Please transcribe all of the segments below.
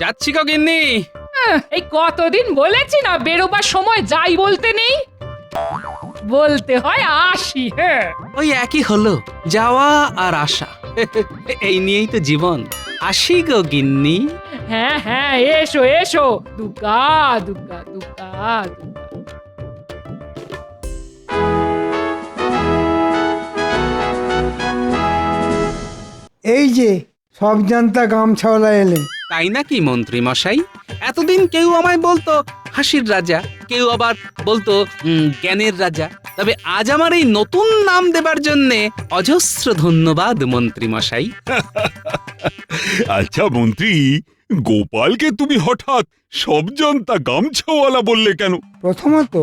যাচ্ছি গো গিন্নি। এই কতদিন বলেছি না বেরোবার সময় যাই বলতে নেই, বলতে হয় আসি। হ্যাঁ ওই একই হলো, যাওয়া আর আসা। এই নিয়েই তো জীবন। আসি গো গিন্নি। হ্যাঁ হ্যাঁ, এসো এসো, দুর্গা দুর্গা দুর্গা দুর্গা। এই যে সব জানতা গামছাওয়ালা এলেন। তাই নাকি মন্ত্রী মশাই? এতদিন কেউ আমায় বলতো হাসির রাজা, কেউ আবার বলতো জ্ঞানের রাজা। তবে আজ আমার এই নতুন নাম দেবার জন্যে অজস্র ধন্যবাদ মন্ত্রী মশাই। আচ্ছা মন্ত্রী, গোপালকে তুমি হঠাৎ সব জানতা গামছাওয়ালা বললে কেন? প্রথমত,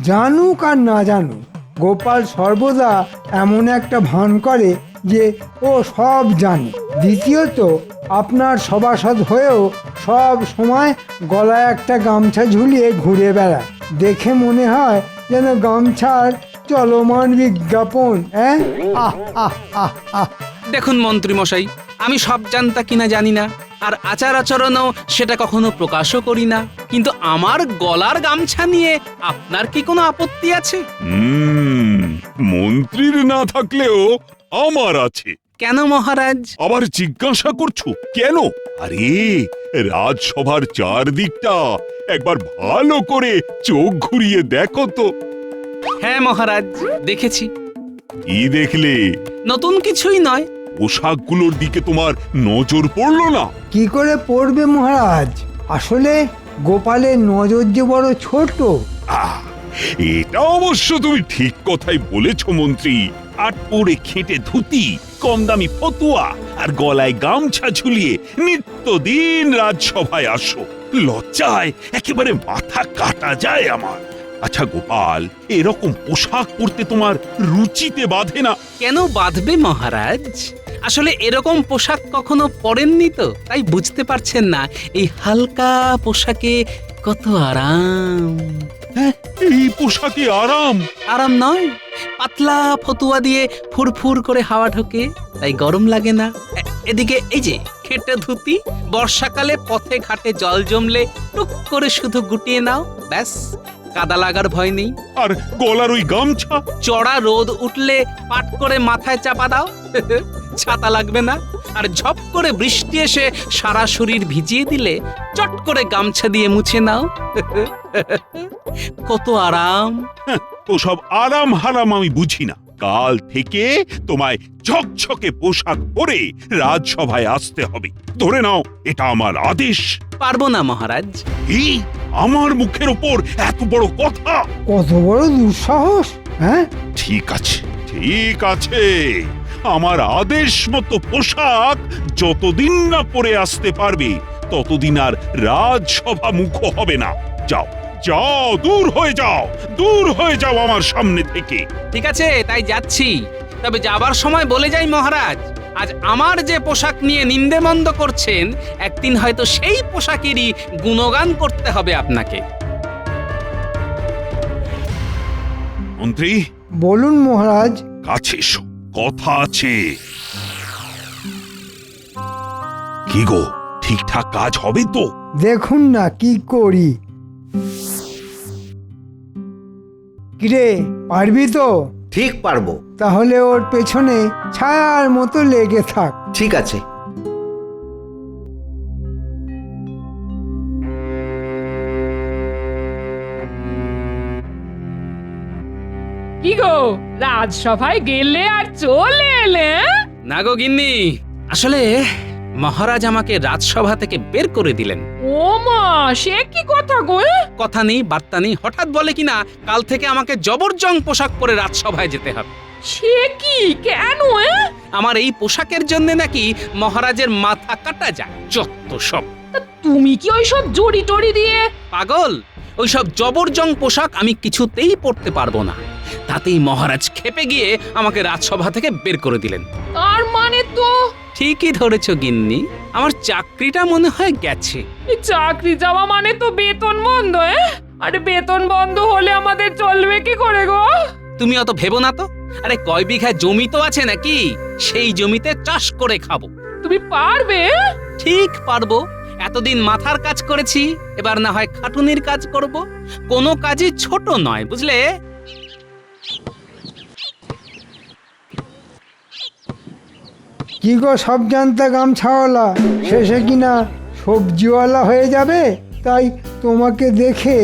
জানুক আর না জানুক, গোপাল সর্বদা এমন একটা ভান করে যে ও সব জানে। দ্বিতীয়ত, আপনার সভাসদ হয়েও সব সময় গলায় একটা গামছা ঝুলিয়ে ঘুরে বেড়ায়। দেখে মনে হয় যেন গামছার চলমান বিজ্ঞাপন। হ্যাঁ, আহ আহ আহ আহ। দেখুন মন্ত্রী মশাই, আমি সব জানতা কিনা জানি না, আর আচার আচরণও সেটা কখনো প্রকাশও করি না। কিন্তু আমার গলার গামছা নিয়ে আপনার কি কোনো আপত্তি আছে? মন্ত্রীর না থাকলেও আমার আছে। কেন মহারাজ? আবার জিজ্ঞাসা করছো কেন? আরে রাজসভার চারদিকটা একবার ভালো করে চোখ ঘুরিয়ে দেখো তো। হ্যাঁ মহারাজ, দেখেছি। কি দেখলে? নতুন কিছুই নয়। পোশাকগুলোর দিকে তোমার নজর পড়লো না? কি করে পড়বে মহারাজ? আসলে গোপালের নজর যে বড় ছোট। আহ, এটা অবশ্য তুমি ঠিক কথাই বলেছ মন্ত্রী। আট পরে খেটে ধুতি, কম দামি ফতুয়া আর গলায় গামছা ঝুলিয়ে নিত্যদিন রাজসভায় আসো। লজ্জায় একেবারে মাথা কাটা যায় আমার। আচ্ছা গোপাল, এরকম পোশাক পরতে তোমার রুচিতে বাধে না? কেন বাঁধবে মহারাজ? আসলে এরকম পোশাক কখনো পরেননি তো, তাই বুঝতে পারছেন না এই হালকা পোশাকে কত আরাম। হ্যাঁ, এই পোশাকে আরাম? আরাম নয়, পাতলা ফতুয়া দিয়ে ফুরফুর করে হাওয়া ঢোকে, তাই গরম লাগে না। এদিকে এই যে খেটে ধুতি, বর্ষাকালে পথে ঘাটে জল জমলে টুক করে শুধু গুটিয়ে নাও, ব্যাস, কাদা লাগার ভয় নেই। আর গলার ওই গামছা? চড়া রোদ উঠলে পাট করে মাথায় চাপা দাও, ছাতা লাগবে না। আর ঝপ করে বৃষ্টি এসে সারা শরীর ভিজিয়ে দিলে চট করে গামছা দিয়ে মুছে নাও। কত আরাম। ওসব আরাম হারাম আমি বুঝি না। কাল থেকে তোমায় ঝকঝকে পোশাক পরে রাজসভায় আসতে হবে। ধরে নাও এটা আমার আদেশ। পারবো না মহারাজ। এই আমার মুখের ওপর এত বড় কথা! কত বড় দুঃসাহস! হ্যাঁ, ঠিক আছে, ঠিক আছে, আমার আদেশ মতো পোশাক যতদিন না পরে আসতে পারবে ততদিন আর রাজসভা মুখ হবে না। যাও যাও, দূর হয়ে যাও, দূর হয়ে যাও আমার সামনে থেকে। ঠিক আছে, তাই যাচ্ছি। তবে যাবার সময় বলে যাই মহারাজ, আজ আমার যে পোশাক নিয়ে নিন্দেমন্দ করছেন, একদিন হয়তো সেই পোশাকেরই গুণগান করতে হবে আপনাকে। মন্ত্রী, বলুন মহারাজ। কাছে এসো, কথা আছে। কি গো, ঠিকঠাক কাজ হবে তো? দেখুন না কি করি। কিরে, পারবি তো? ঠিক পারবো। তাহলে ওর পেছনে ছায়ার মতো লেগে থাক। ঠিক আছে। কি গো, রাজসভায় গেলে আর চলে এলে? না গো গিন্নি, আসলে মহারাজ আমাকে রাজসভা থেকে বের করে দিলেন। ও মা, সে কি কথা গো? কথা নেই বার্তা নেই, হঠাৎ বলে কিনা কাল থেকে আমাকে জবরজং পোশাক পরে রাজসভায় যেতে হবে। সে কি, কেন? আমার এই পোশাকের জন্য নাকি মহারাজের মাথা কাটা যায়। যত সব। তা তুমি কি ওইসব জড়ি টড়ি দিয়ে? পাগল, ওইসব জবরজং পোশাক আমি কিছুতেই পরতে পারবো না। তাতেই মহারাজ ক্ষেপে গিয়ে আমাকে রাজসভা থেকে বের করে দিলেন। তার মানে তো ঠিকই ধরেছ গিন্নি, আমার চাকরিটা মনে হয় গেছে। এই চাকরি যাওয়া মানে তো বেতন বন্ধ। আরে বেতন বন্ধ হলে আমাদের চলবে কি করে গো? তুমি অত ভেবো না তো। আরে কয় বিঘা জমি তো আছে নাকি, সেই জমিতে চাষ করে খাবো। তুমি পারবে? ঠিক পারবো। এতদিন মাথার কাজ করেছি, এবার না হয় খাটুনির কাজ করব। কোনো কাজই ছোট নয়, বুঝলে? কি গো সব জানতা গামছাওয়ালা, শেষে কিনা সবজিওয়ালা হয়ে যাবে? তাই তোমাকে দেখে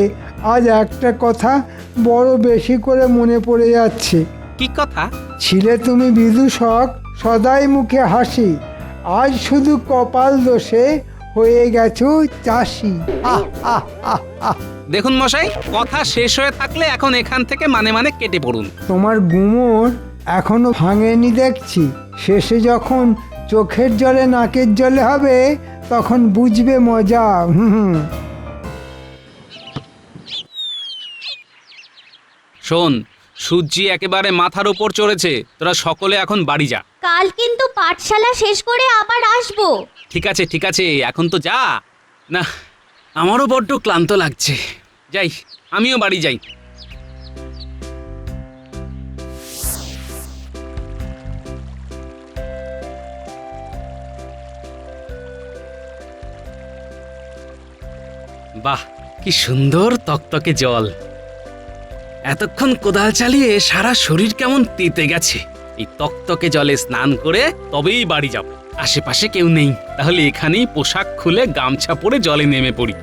আজ একটা কথা বড় বেশি করে মনে পড়ে যাচ্ছে। কি কথা? ছিলে তুমি বিদূষক, সদাই মুখে হাসি, আজ শুধু কপাল দোষে হয়ে গেছো চাষি। আহ আহ আহ আহ। দেখুন মশাই, কথা শেষ হয়ে থাকলে এখন এখান থেকে মানে মানে কেটে পড়ুন। তোমার গুমর এখনো ভাঙেনি দেখছি। শেষে যখন চোখের জলে নাকের জলে হবে তখন বুঝবে মজা। হুম। শোন, সূর্যি একেবারে মাথার উপর চড়েছে, তোরা সকলে এখন বাড়ি যা। কাল কিন্তু পাঠশালা শেষ করে আবার আসবো। ঠিক আছে ঠিক আছে, এখন তো যা। না, আমারও বড্ড ক্লান্ত লাগছে। যাই, আমিও বাড়ি যাই। বাহ, কি সুন্দর তকতকে জল। এতক্ষণ কোদাল চালিয়ে সারা শরীর কেমন তেতে গেছে। এই তকতকে জলে স্নান করে তবেই বাড়ি যাব। আশেপাশে কেউ নেই, তাহলে এখানেই পোশাক খুলে গামছা পরে জলে নেমে পড়ি।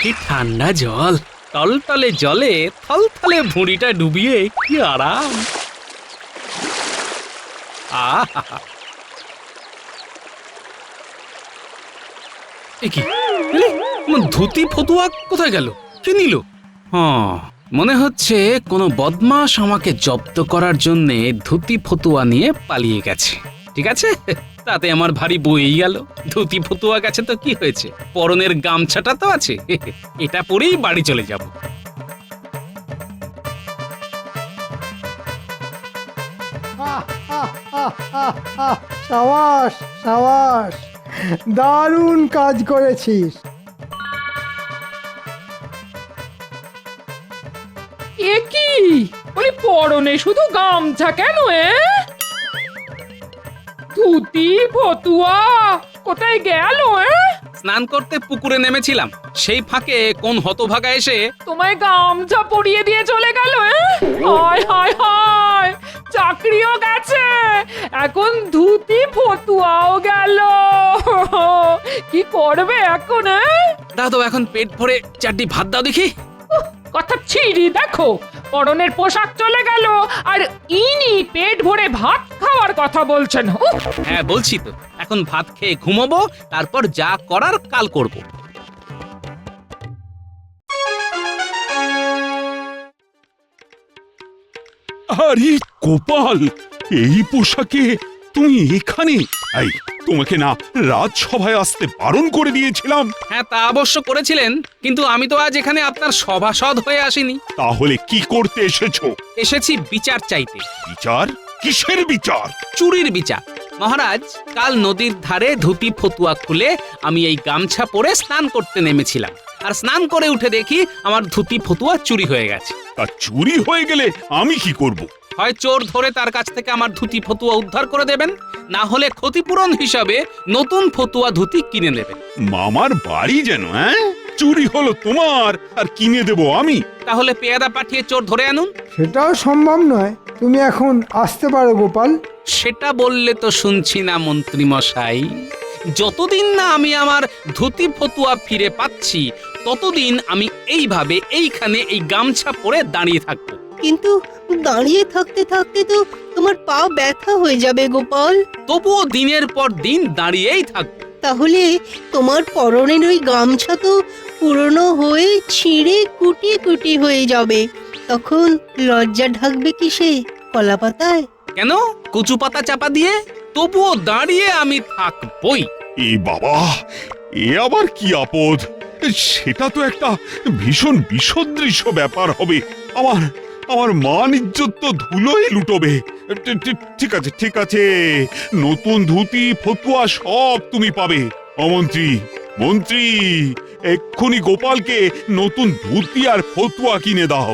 কি ঠান্ডা জল, টলটলে জলে থলথলে ভুঁড়িটা ডুবিয়ে কি আরাম। আহা, এ কি? এলে, আমার ধুতি ফতুয়া কোথায় গেল? কে নিল? মনে হচ্ছে কোনো বদমাশ আমাকে জব্দ করার জন্য ধুতি ফতুয়া নিয়ে পালিয়ে গেছে। ঠিক আছে, তাতে আমার ভারী বইই গেল। ধুতি ফতুয়া গেছে তো কি হয়েছে, পরনের গামছাটা তো আছে, এটা পরেই বাড়ি চলে যাব। সাবাস সাবাস, দারুণ কাজ করেছিস। এ কি বলি, পরনে শুধু গামছা কেন? ধুতি ফতুয়া কোথায় গেল? স্নান করতে পুকুরে নেমেছিলাম, সেই ফাঁকে কোন হতভাগা এসে তোমায় গামছা পরিয়ে দিয়ে চলে গেল। হায় হায় হায়, চাকরিও গেছে, এখন ধুতি ফতুয়াও গেল। কি করবে এখন? দাও তো, এখন পেট ভরে চারটি ভাত দাও দেখি। কথা ছিড়ি দেখো, পরনের পোশাক চলে গেল আর ইনি পেট ভরে ভাত খাওয়ার কথা বলছেন। হ্যাঁ বলছি তো, এখন ভাত খেয়ে ঘুমাবো, তারপর যা করার কাল করব। আরে গোপাল, এই পোশাকে তুমি এখানে? এই, তোমাকে না রাজসভায় আসতে বারণ করে দিয়েছিলাম? হ্যাঁ, তা অবশ্য করেছিলেন, কিন্তু আমি তো আজ এখানে আপনার সভাসদ হয়ে আসিনি। তাহলে কি করতে এসেছো? এসেছি বিচার চাইতে। বিচার? কিসের বিচার? চুরির বিচার। মহারাজ, কাল নদীর ধারে ধুতি ফতুয়া খুলে আমি এই গামছা পরে স্নান করতে নেমেছিলাম, আর স্নান করে উঠে দেখি আমার ধুতি ফতুয়া চুরি হয়ে গেছে। তা চুরি হয়ে গেলে আমি কি করব? হয় চোর ধরে তার কাছ থেকে আমার ধুতি ফতুয়া উদ্ধার করে দেবেন, না হলে ক্ষতিপূরণ হিসাবে নতুন ফতুয়া ধুতি কিনে নেবেন। মামার বাড়ি যেন, হ্যাঁ? চুরি হলো তোমার আর কিনে দেব আমি? তাহলে পেয়াদা পাঠিয়ে চোর ধরে আনুন। সেটাও সম্ভব নয়, তুমি এখন আসতে পারো গোপাল। সেটা বললে তো শুনছি না মন্ত্রী মশাই। যতদিন না আমি আমার ধুতি ফতুয়া ফিরে পাচ্ছি, ততদিন আমি এইভাবে এইখানে এই গামছা পরে দাঁড়িয়ে থাকবো। কিন্তু দাঁড়িয়ে থাকতে থাকতে তো তোমার পা ব্যথা হয়ে যাবে গোপাল। তবুও দিনের পর দিন দাঁড়িয়েই থাকবো। তাহলে তোমার পরনের ওই গামছা তো পুরনো হয়ে ছিঁড়ে কুটি কুটি হয়ে যাবে। তখন লজ্জা ঢাকবে কিসে? কলা পাতায়? কেন, কচু পাতা চাপা দিয়ে? তবুও দাঁড়িয়ে আমি থাকবই। এ বাবা, এ আবার কি আপদ? সেটা তো একটা ভীষণ বিসদৃশ্য ব্যাপার হবে। আমার আমার মান ইজ্জত তো ধুলোই লুটোবে। ঠিক আছে, ঠিক আছে, নতুন ধুতি ফতুয়া সব তুমি পাবে। মন্ত্রী, মন্ত্রী, এক্ষুনি গোপালকে নতুন ধুতি আর ফতুয়া কিনে দাও।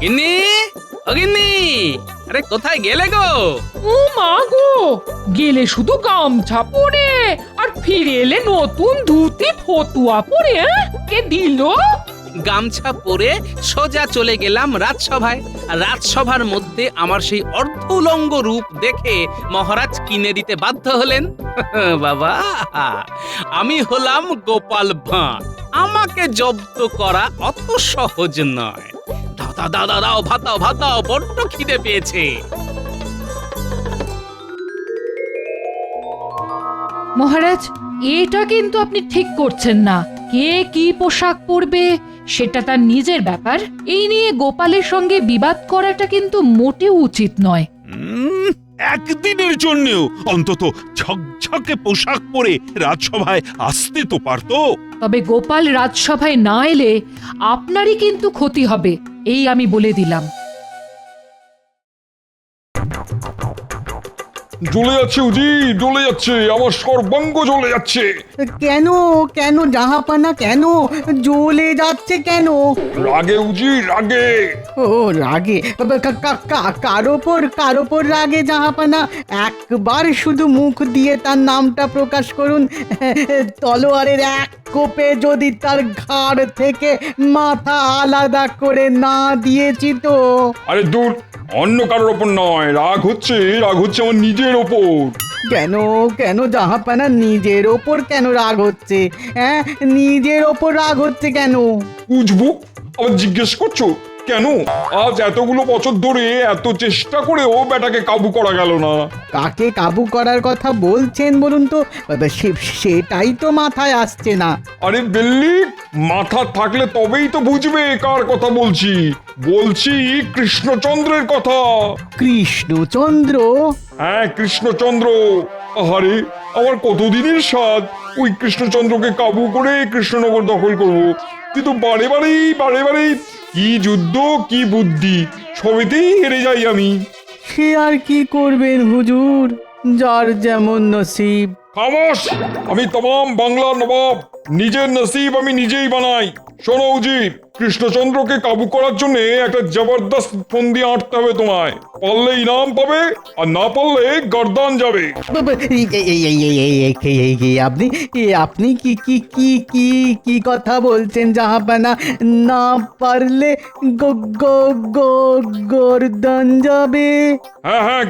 গিন্নি, ও গিন্নি, আরে কোথায় গেলে গো? ও মা গো, গেলে শুধু গামছা পরে আর ফিরে এলে নতুন ধুতি ফতুয়া পরে? কে দিল? গামছা পরে সোজা চলে গেলাম রাজসভায়। আর রাজসভার মধ্যে আমার সেই অর্ধ উলঙ্গ রূপ দেখে মহারাজ কিনে দিতে বাধ্য হলেন। বাবা, আমি হলাম গোপাল ভাঁড়, আমাকে জব্দ করা অত সহজ নয়। দাও দাও দাও দাও দাও, ভাত দাও, ভাত দাও, বড্ড খিদে পেয়েছে। মহারাজ, এটা কিন্তু আপনি ঠিক করছেন না। কে কি পোশাক পরবে সেটা তার নিজের ব্যাপার। এই নিয়ে গোপালের সঙ্গে বিবাদ করাটা কিন্তু মোটেও উচিত নয়। একদিনের জন্যও অন্তত ঝকঝকে পোশাক পরে রাজসভায় আসতে তো পারতো। তবে গোপাল রাজসভায় না এলে আপনারই কিন্তু ক্ষতি হবে, এই আমি বলে দিলাম। জ্বলে যাচ্ছে উজি, জ্বলে যাচ্ছে, আমার সর্বাঙ্গ জ্বলে যাচ্ছে। কেন কেন জাহাপানা, কেন জ্বলে যাচ্ছে কেন? রাগে উজি, রাগে। ও রাগে? কার ওপর রাগে জাহাপানা? একবার শুধু মুখ দিয়ে তার নামটা প্রকাশ করুন, তলোয়ারের এক কোপে যদি তার ঘাড় থেকে মাথা আলাদা করে না দিয়েছি তো। আরে দূর, অন্য কারোর ওপর নয়, রাগ হচ্ছে আমার নিজের ওপর। কেন কেন জাহাপানা, নিজের ওপর কেন রাগ হচ্ছে? হ্যাঁ, নিজের ওপর রাগ হচ্ছে কেন? বুঝবো, আবার জিজ্ঞেস করছো কেন? আজ এতগুলো বছর ধরে এত চেষ্টা করেও বেটাকে কাবু করা গেল না। কাকে কাবু করার কথা বলছেন বলুন তো? সেটাই তো মাথায় আসছে না। আরে বেল্লি, মাথা থাকলে তবেই তো বুঝবে কার কথা বলছি। বলছি কৃষ্ণচন্দ্রের কথা। কৃষ্ণচন্দ্র? হ্যাঁ, কৃষ্ণচন্দ্র। আরে আমার কতদিনের স্বাদ ওই কৃষ্ণচন্দ্রকে কাবু করে কৃষ্ণনগর দখল করব, কিন্তু বারে বারেই কি যুদ্ধ, কি বুদ্ধি, সবেতেই হেরে যাই আমি। সে আর কি করবেন হুজুর, যার যেমন নসিব। খামোশ! আমি তমাম বাংলার নবাব, নিজের নসিব আমি নিজেই বানাই। শোনো উজির, কৃষ্ণচন্দ্রকে কাবু করার জন্য একটা জবরদস্ত ফন্দি আঁটতে হবে তোমায়। পারলে ইনাম পাবে, আর না পারলে গর্দান যাবে। আপনি আপনি কি কি কি কি কি কথা বলছেন জাহাপানা? না পারলে গর্দান যাবে? হ্যাঁ,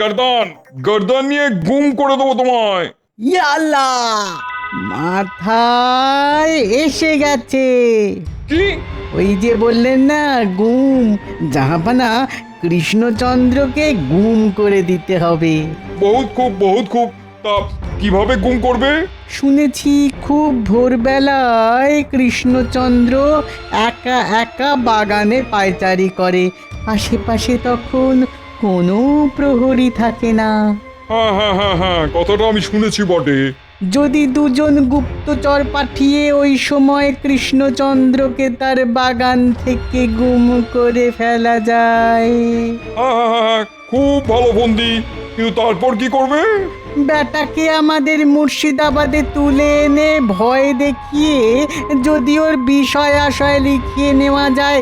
গর্দান নিয়ে গুম করে দেবো তোমায়। ইয়াল্লা, মাথায় এসে গেছে। কি? ওই যে বললেন না গুম, জাহাপানা কৃষ্ণচন্দ্রকে গুম করে দিতে হবে। বহুত খুব। তা কিভাবে গুম করবে? শুনেছি খুব ভোরবেলায় কৃষ্ণচন্দ্র একা একা বাগানে পায়চারি করে, আশেপাশে তখন কোনো প্রহরী থাকে না। হ্যাঁ, কথাটা আমি শুনেছি বটে। যদি দুজন গুপ্তচর পাঠিয়ে ওই সময় কৃষ্ণচন্দ্রকে তার বাগান থেকে গুম করে ফেলা যায়। হ্যাঁ, খুব ভালো বন্দি, কিন্তু তারপর কি করবে? বেটাকে আমাদের মুর্শিদাবাদে তুলে এনে ভয় দেখিয়ে যদি ওর বিষয় আশয় লিখিয়ে নেওয়া যায়,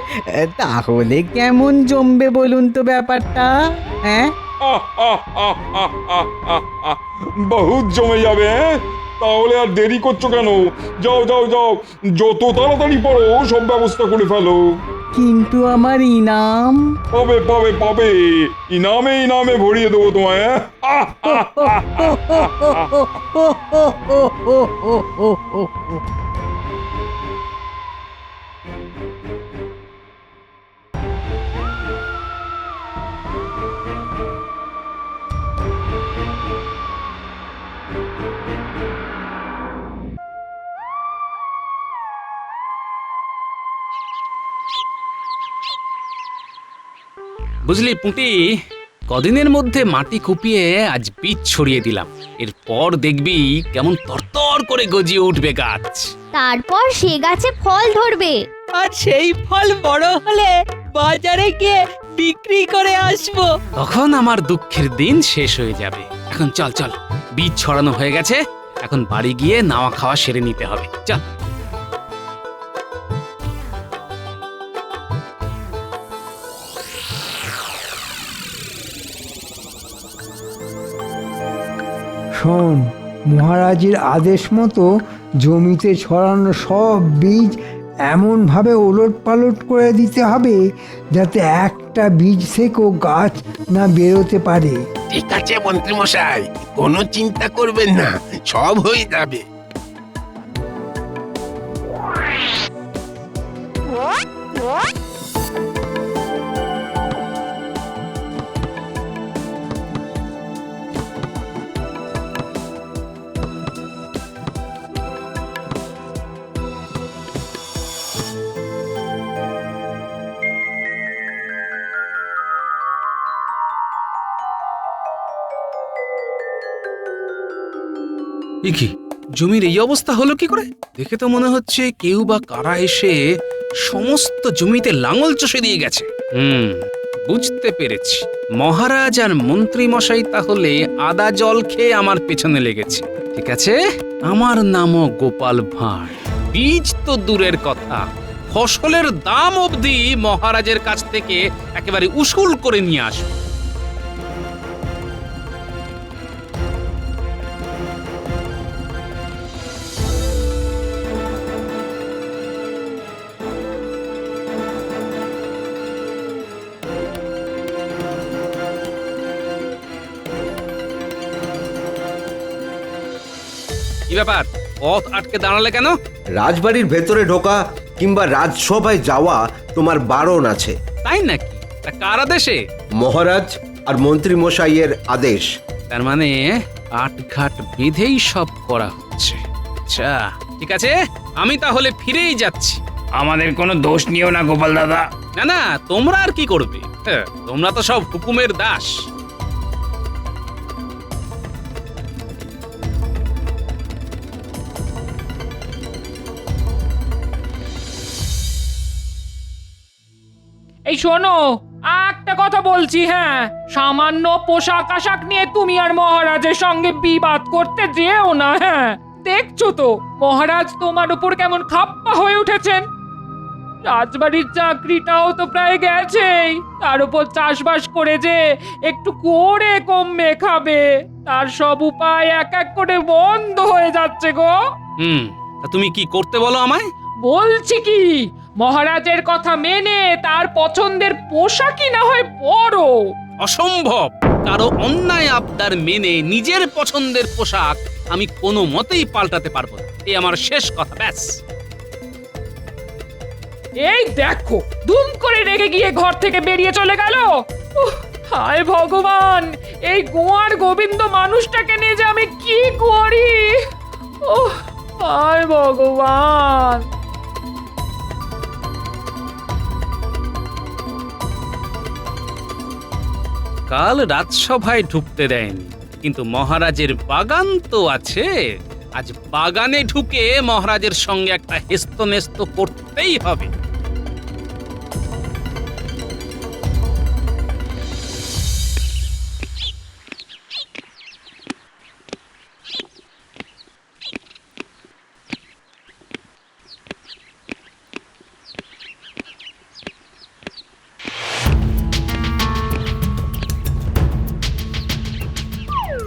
তাহলে কেমন জমবে বলুন তো ব্যাপারটা? হ্যাঁ, বহুত জমে যাবে। তাহলে আর দেরি করছো কেন? যাও, যত তাড়াতাড়ি পারো সব ব্যবস্থা করে ফেলো। কিন্তু আমার ইনাম? পাবে, ইনামে ভরিয়ে দেবো তোমায়। বুঝলি পুঁটি, কদিনের মধ্যে মাটি কুপিয়ে আজ বীজ ছড়িয়ে দিলাম। এরপর দেখবি কেমন তরতর করে গজিয়ে উঠবে গাছ। তারপর সে গাছে ফল ধরবে। আর সেই ফল বড় হলে বাজারে গিয়ে বিক্রি করে আসবো। তখন আমার দুঃখের দিন শেষ হয়ে যাবে। এখন চল চল, বীজ ছড়ানো হয়ে গেছে, এখন বাড়ি গিয়ে নাওয়া খাওয়া সেরে নিতে হবে। চল। শোন, মহারাজের আদেশ মতো জমিতে ছড়ানো সব বীজ এমনভাবে ওলট পালট করে দিতে হবে যাতে একটা বীজ থেকেও গাছ না বেরোতে পারে। ঠিক আছে মন্ত্রী মশাই, কোনো চিন্তা করবেন না, সব হয়ে যাবে। এ কি, জমির এই অবস্থা হলো কি করে? দেখে তো মনে হচ্ছে কেউ বা কারা এসে সমস্ত জমিতে লাঙল চষে দিয়ে গেছে। বুঝতে পেরেছি, মহারাজ আর মন্ত্রী মশাই তাহলে আদা জল খেয়ে আমার পেছনে লেগেছে। ঠিক আছে, আমার নামও গোপাল ভাঁড়। বীজ তো দূরের কথা, ফসলের দাম অবধি মহারাজের কাছ থেকে একেবারে উসুল করে নিয়ে আসবো। কি ব্যাপার, পথ আটকে দাঁড়ালে কেন? রাজবাড়ির ভেতরে ঢোকা কিংবা রাজসভায় যাওয়া তোমার বারণ আছে। তাই নাকি? তা কার আদেশে? মহারাজ আর মন্ত্রী মশাইয়ের আদেশ। তার মানে আটঘাট বেঁধেই সব করা হচ্ছে। আচ্ছা ঠিক আছে, আমি তাহলে ফিরেই যাচ্ছি। আমাদের কোনো দোষ নিও না গোপাল দাদা। না না, তোমরা আর কি করবে? তোমরা তো সব হুকুমের দাস। এই শোনো, একটা কথা বলছি, হ্যাঁ, সামান্য পোশাক আশাক নিয়ে তুমি আর মহারাজের সঙ্গে বিবাদ করতে যেও না। হ্যাঁ, দেখছো তো মহারাজ তোমার উপর কেমন খাপ্পা হয়ে উঠেছেন। রাজবাড়ির চাকরিটাও তো প্রায় গেছেই, তার উপর চাষবাস করে যে একটু করে কমবে খাবে, তার সব উপায় এক এক করে বন্ধ হয়ে যাচ্ছে গো। তা তুমি কি করতে বলো আমায়? বলছি কি, মহারাজের কথা মেনে তার পছন্দের পোশাকই না হয় পরো। অসম্ভব! কারো অন্যায় আবদার মেনে নিজের পছন্দের পোশাক আমি কোনো মতেই পাল্টাতে পারবো না। এই আমার শেষ কথা, ব্যাস। এই দেখো, দুম করে রেগে গিয়ে ঘর থেকে বেরিয়ে চলে গেল। হায় ভগবান, এই গোয়ার গোবিন্দ মানুষটাকে নিয়ে যে আমি কি করি। হায় ভগবান। কাল রাজসভায় ঢুকতে দেয়নি, কিন্তু মহারাজের বাগান তো আছে। আজ বাগানে ঢুকে মহারাজের সঙ্গে একটা হেস্তনেস্ত করতেই হবে।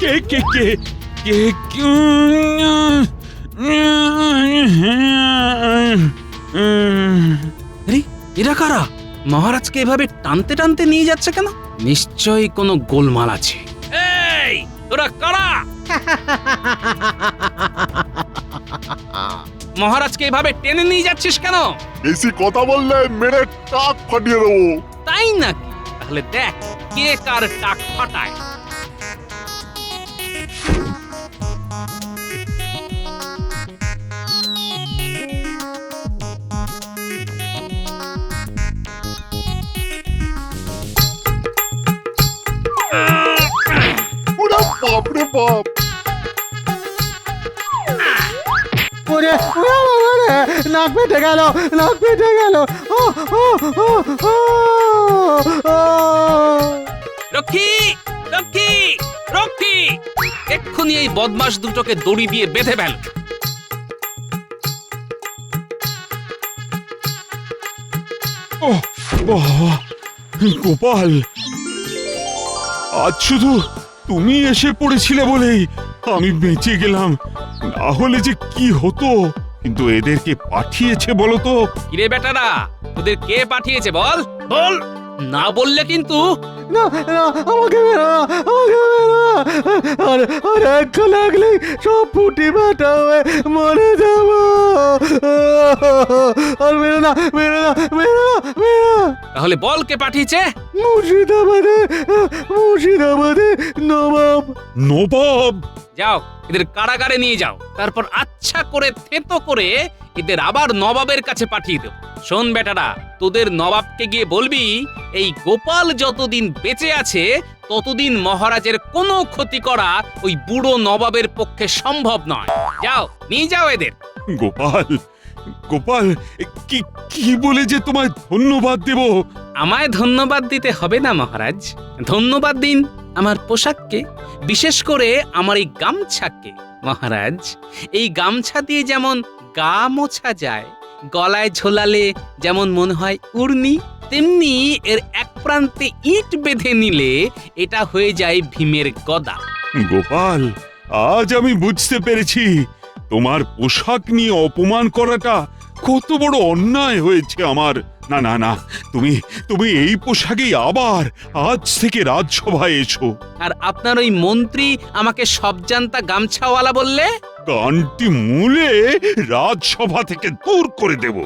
কে কে কে কে আরে এরা কারা? মহারাজকে এভাবে টানতে টানতে নিয়ে যাচ্ছে কেন? নিশ্চয়ই কোনো গোলমাল আছে। এই তোরা কারা? মহারাজকে এভাবে টেনে নিয়ে যাচ্ছিস কেন? বেশি কথা বললে মেরে টাক ফাটিয়ে দেবো। তাই নাকি? তাহলে দেখ কে কার টাক ফাটায়। বাপরে বাপ! ওরে নাক পেটে গেল, নাক পেটে গেল। রক্ষী, রক্ষী, রক্ষী, এক্ষুনি এই বদমাস দুটোকে দড়ি দিয়ে বেঁধে ফেল। ওহ, বাবা, গোপাল, আজ শুধু তুমি এসে পড়েছিলে বলেই আমি বেঁচে গেলাম, না হলে যে কি হতো। কিন্তু এদেরকে পাঠিয়েছে বলো তো? কিরে বেটারা, তোদের কে পাঠিয়েছে বল, বল। না বললে কিন্তু না না, আমাকে মেরো না, আমাকে মেরো না। আর এক লাগলে সব ফুটি ফাটা হয়ে মরে যাব। আর মেরো না, মেরো না, মেরো না, মেরো না। তাহলে বল কে পাঠিয়েছে? মুর্শিদাবাদে, মুর্শিদাবাদে নবাব। নবাব? যাও, এদের কারাগারে নিয়ে যাও, তারপর আচ্ছা করে থেতো করে এদের আবার নবাবের কাছে পাঠিয়ে দেব। শোন বেটারা, তোদের নবাবকে গিয়ে বলবি এই গোপাল যতদিন বেঁচে আছে ততদিন মহারাজের কোনো ক্ষতি করা ওই বুড়ো নবাবের পক্ষে সম্ভব নয়। যাও, নিয়ে যাও এদের। গোপাল, গোপাল, কি কি বলে যে তোমায় ধন্যবাদ দেব? আমায় ধন্যবাদ দিতে হবে না মহারাজ, ধন্যবাদ দিন আমার পোশাককে, বিশেষ করে আমার এই গামছাকে। মহারাজ, এই গামছা দিয়ে যেমন গা মোছা যায়, গলায় ঝোলালে যেমন মনে হয় উড়নি, তেমনি এর এক প্রান্তে ইট বেঁধে নিলে এটা হয়ে যায় ভীমের গদা। গোপাল, আজ আমি বুঝতে পেরেছি তোমার পোশাক নিয়ে অপমান করাটা কত বড় অন্যায় হয়েছে আমার। না না না, তুমি তুমি এই পোশাকেই আবার আজ থেকে রাজসভায় এসো। আর আপনার ওই মন্ত্রী আমাকে সবজান্তা গামছাওয়ালা বললে? কানটি মূলে রাজসভা থেকে দূর করে দেব।